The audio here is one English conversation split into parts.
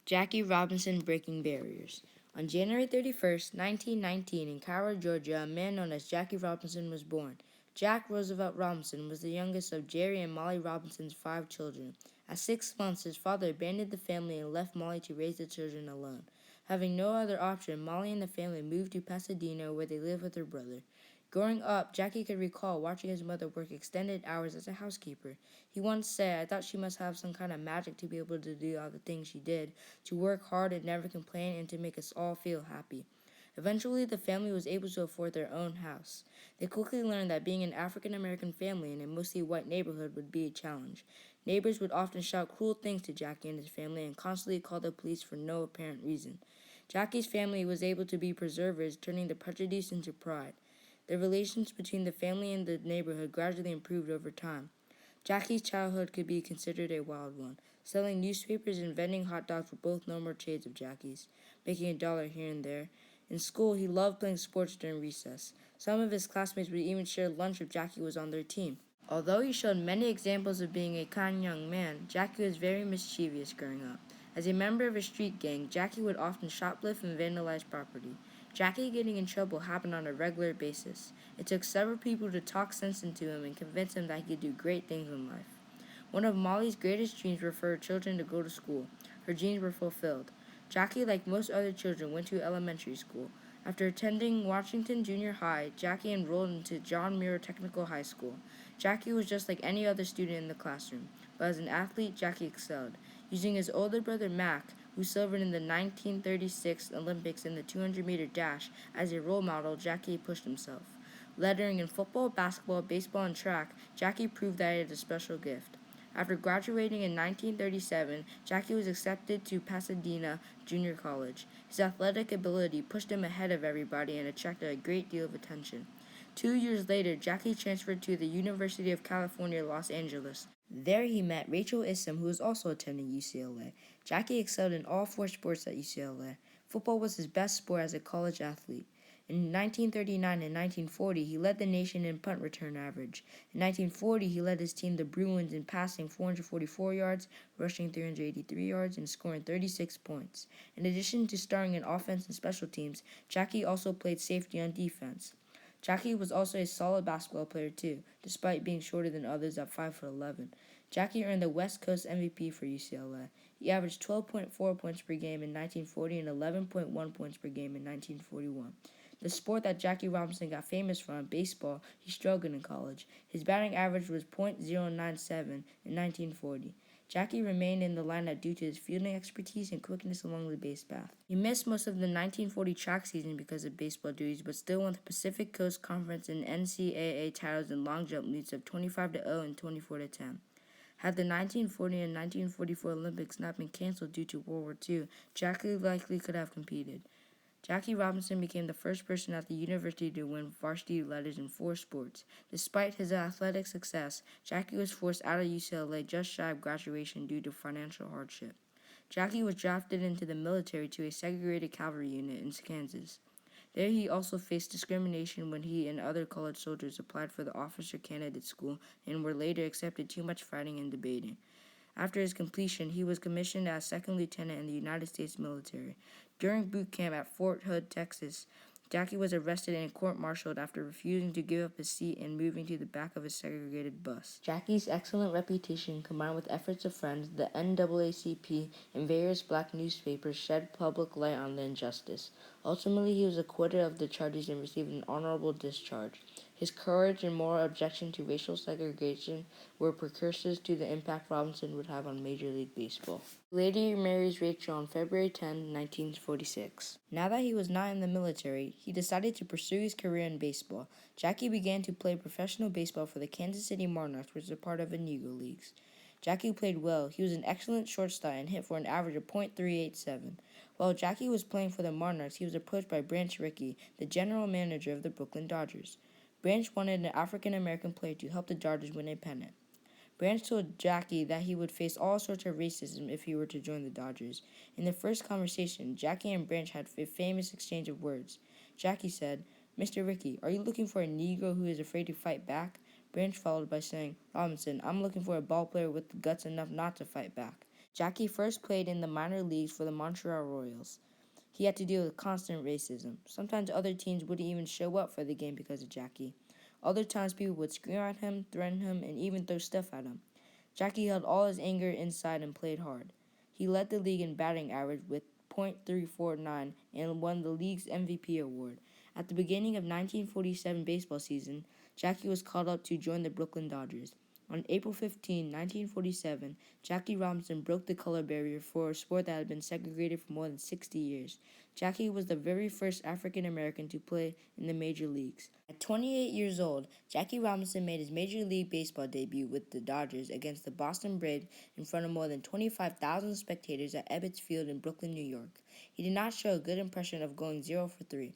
Jackie Robinson breaking barriers. On January 31st, 1919, in Cairo, Georgia, a man known as Jackie Robinson was born. Jack Roosevelt Robinson was the youngest of Jerry and Molly Robinson's 5 children. At 6 months, his father abandoned the family and left Molly to raise the children alone. Having no other option, Molly and the family moved to Pasadena, where they lived with her brother. Growing up, Jackie could recall watching his mother work extended hours as a housekeeper. He once said, "I thought she must have some kind of magic to be able to do all the things she did, to work hard and never complain, and to make us all feel happy." Eventually, the family was able to afford their own house. They quickly learned that being an African American family in a mostly white neighborhood would be a challenge. Neighbors would often shout cruel things to Jackie and his family and constantly call the police for no apparent reason. Jackie's family was able to be preservers, turning the prejudice into pride. The relations between the family and the neighborhood gradually improved over time. Jackie's childhood could be considered a wild one. Selling newspapers and vending hot dogs were both no more trades of Jackie's, making $1 here and there. In school, he loved playing sports during recess. Some of his classmates would even share lunch if Jackie was on their team. Although he showed many examples of being a kind young man, Jackie was very mischievous growing up. As a member of a street gang, Jackie would often shoplift and vandalize property. Jackie getting in trouble happened on a regular basis. It took several people to talk sense into him and convince him that he could do great things in life. One of Molly's greatest dreams was for her children to go to school. Her dreams were fulfilled. Jackie, like most other children, went to elementary school. After attending Washington Junior High, Jackie enrolled into John Muir Technical High School. Jackie was just like any other student in the classroom, but as an athlete, Jackie excelled. Using his older brother Mac, who silvered in the 1936 Olympics in the 200-meter dash, as a role model, Jackie pushed himself. Lettering in football, basketball, baseball, and track, Jackie proved that he had a special gift. After graduating in 1937, Jackie was accepted to Pasadena Junior College. His athletic ability pushed him ahead of everybody and attracted a great deal of attention. 2 years later, Jackie transferred to the University of California, Los Angeles. There he met Rachel Issom, who was also attending UCLA. Jackie excelled in all 4 sports at UCLA. Football was his best sport as a college athlete. In 1939 and 1940, he led the nation in punt return average. In 1940, he led his team, the Bruins, in passing 444 yards, rushing 383 yards, and scoring 36 points. In addition to starring in offense and special teams, Jackie also played safety on defense. Jackie was also a solid basketball player too, despite being shorter than others at 5'11". Jackie earned the West Coast MVP for UCLA. He averaged 12.4 points per game in 1940 and 11.1 points per game in 1941. The sport that Jackie Robinson got famous from, baseball, he struggled in college. His batting average was .097 in 1940. Jackie remained in the lineup due to his fielding expertise and quickness along the base path. He missed most of the 1940 track season because of baseball duties, but still won the Pacific Coast Conference and NCAA titles in long jump meets of 25-0 and 24-10. Had the 1940 and 1944 Olympics not been canceled due to World War II, Jackie likely could have competed. Jackie Robinson became the first person at the university to win varsity letters in 4 sports. Despite his athletic success, Jackie was forced out of UCLA just shy of graduation due to financial hardship. Jackie was drafted into the military to a segregated cavalry unit in Kansas. There he also faced discrimination when he and other colored soldiers applied for the officer candidate school and were later accepted too much fighting and debating. After his completion, he was commissioned as second lieutenant in the United States military. During boot camp at Fort Hood, Texas, Jackie was arrested and court-martialed after refusing to give up his seat and moving to the back of a segregated bus. Jackie's excellent reputation, combined with efforts of friends, the NAACP, and various black newspapers, shed public light on the injustice. Ultimately, he was acquitted of the charges and received an honorable discharge. His courage and moral objection to racial segregation were precursors to the impact Robinson would have on Major League Baseball. He later marries Rachel on February 10, 1946. Now that he was not in the military, he decided to pursue his career in baseball. Jackie began to play professional baseball for the Kansas City Monarchs, which is a part of the Negro Leagues. Jackie played well. He was an excellent shortstop and hit for an average of .387. While Jackie was playing for the Monarchs, he was approached by Branch Rickey, the general manager of the Brooklyn Dodgers. Branch wanted an African-American player to help the Dodgers win a pennant. Branch told Jackie that he would face all sorts of racism if he were to join the Dodgers. In their first conversation, Jackie and Branch had a famous exchange of words. Jackie said, "Mr. Rickey, are you looking for a Negro who is afraid to fight back?" Branch followed by saying, "Robinson, I'm looking for a ball player with guts enough not to fight back." Jackie first played in the minor leagues for the Montreal Royals. He had to deal with constant racism. Sometimes other teams wouldn't even show up for the game because of Jackie. Other times people would scream at him, threaten him, and even throw stuff at him. Jackie held all his anger inside and played hard. He led the league in batting average with .349 and won the league's MVP award. At the beginning of 1947 baseball season, Jackie was called up to join the Brooklyn Dodgers. On April 15, 1947, Jackie Robinson broke the color barrier for a sport that had been segregated for more than 60 years. Jackie was the very first African American to play in the major leagues. At 28 years old, Jackie Robinson made his Major League Baseball debut with the Dodgers against the Boston Braves in front of more than 25,000 spectators at Ebbets Field in Brooklyn, New York. He did not show a good impression of going 0 for 3.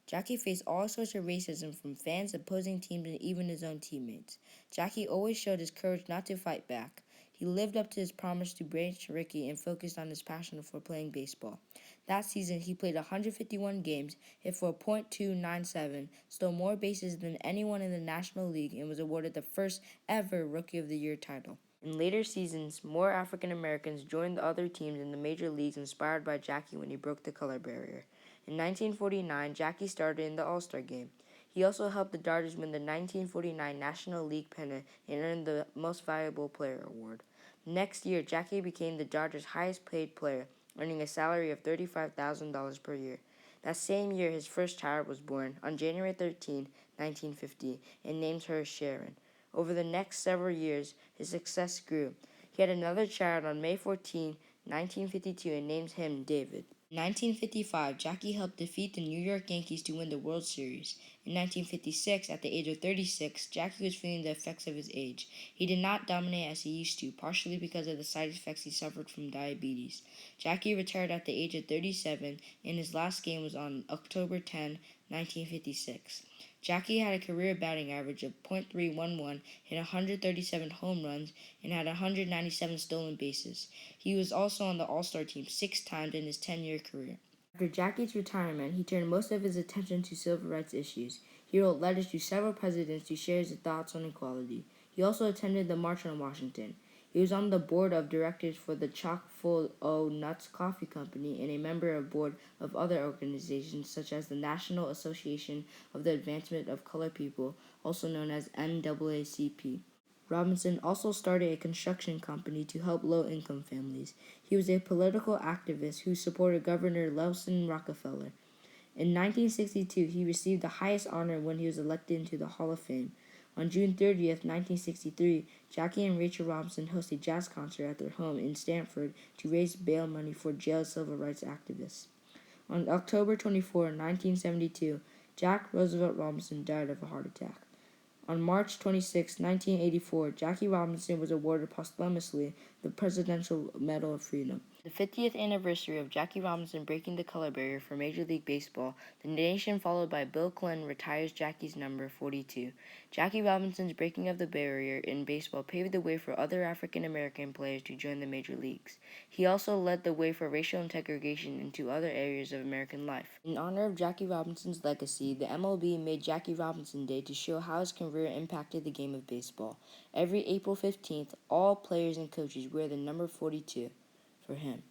Jackie faced all sorts of racism from fans, opposing teams, and even his own teammates. Jackie always showed his courage not to fight back. He lived up to his promise to Branch Rickey and focused on his passion for playing baseball. That season, he played 151 games, hit for .297, stole more bases than anyone in the National League, and was awarded the first ever Rookie of the Year title. In later seasons, more African Americans joined the other teams in the major leagues inspired by Jackie when he broke the color barrier. In 1949, Jackie started in the All-Star game. He also helped the Dodgers win the 1949 National League pennant and earned the Most Valuable Player award. Next year, Jackie became the Dodgers' highest-paid player, earning a salary of $35,000 per year. That same year, his first child was born on January 13, 1950, and named her Sharon. Over the next several years, his success grew. He had another child on May 14, 1952, and named him David. In 1955, Jackie helped defeat the New York Yankees to win the World Series. In 1956, at the age of 36, Jackie was feeling the effects of his age. He did not dominate as he used to, partially because of the side effects he suffered from diabetes. Jackie retired at the age of 37, and his last game was on October 10, 1956. Jackie had a career batting average of .311, hit 137 home runs, and had 197 stolen bases. He was also on the All-Star team 6 times in his 10-year career. After Jackie's retirement, he turned most of his attention to civil rights issues. He wrote letters to several presidents to share his thoughts on equality. He also attended the March on Washington. He was on the board of directors for the Chock full o' Nuts Coffee Company and a member of board of other organizations such as the National Association of the Advancement of Colored People, also known as NAACP. Robinson also started a construction company to help low-income families. He was a political activist who supported Governor Nelson Rockefeller. In 1962, he received the highest honor when he was elected into the Hall of Fame. On June 30th, 1963, Jackie and Rachel Robinson hosted a jazz concert at their home in Stamford to raise bail money for jailed civil rights activists. On October 24, 1972, Jack Roosevelt Robinson died of a heart attack. On March 26, 1984, Jackie Robinson was awarded posthumously the Presidential Medal of Freedom. The 50th anniversary of Jackie Robinson breaking the color barrier for Major League Baseball, the nation followed by Bill Clinton retires Jackie's number 42. Jackie Robinson's breaking of the barrier in baseball paved the way for other African American players to join the major leagues. He also led the way for racial integration into other areas of American life. In honor of Jackie Robinson's legacy, the MLB made Jackie Robinson Day to show how his career impacted the game of baseball. Every April 15th, all players and coaches wear the number 42 for him.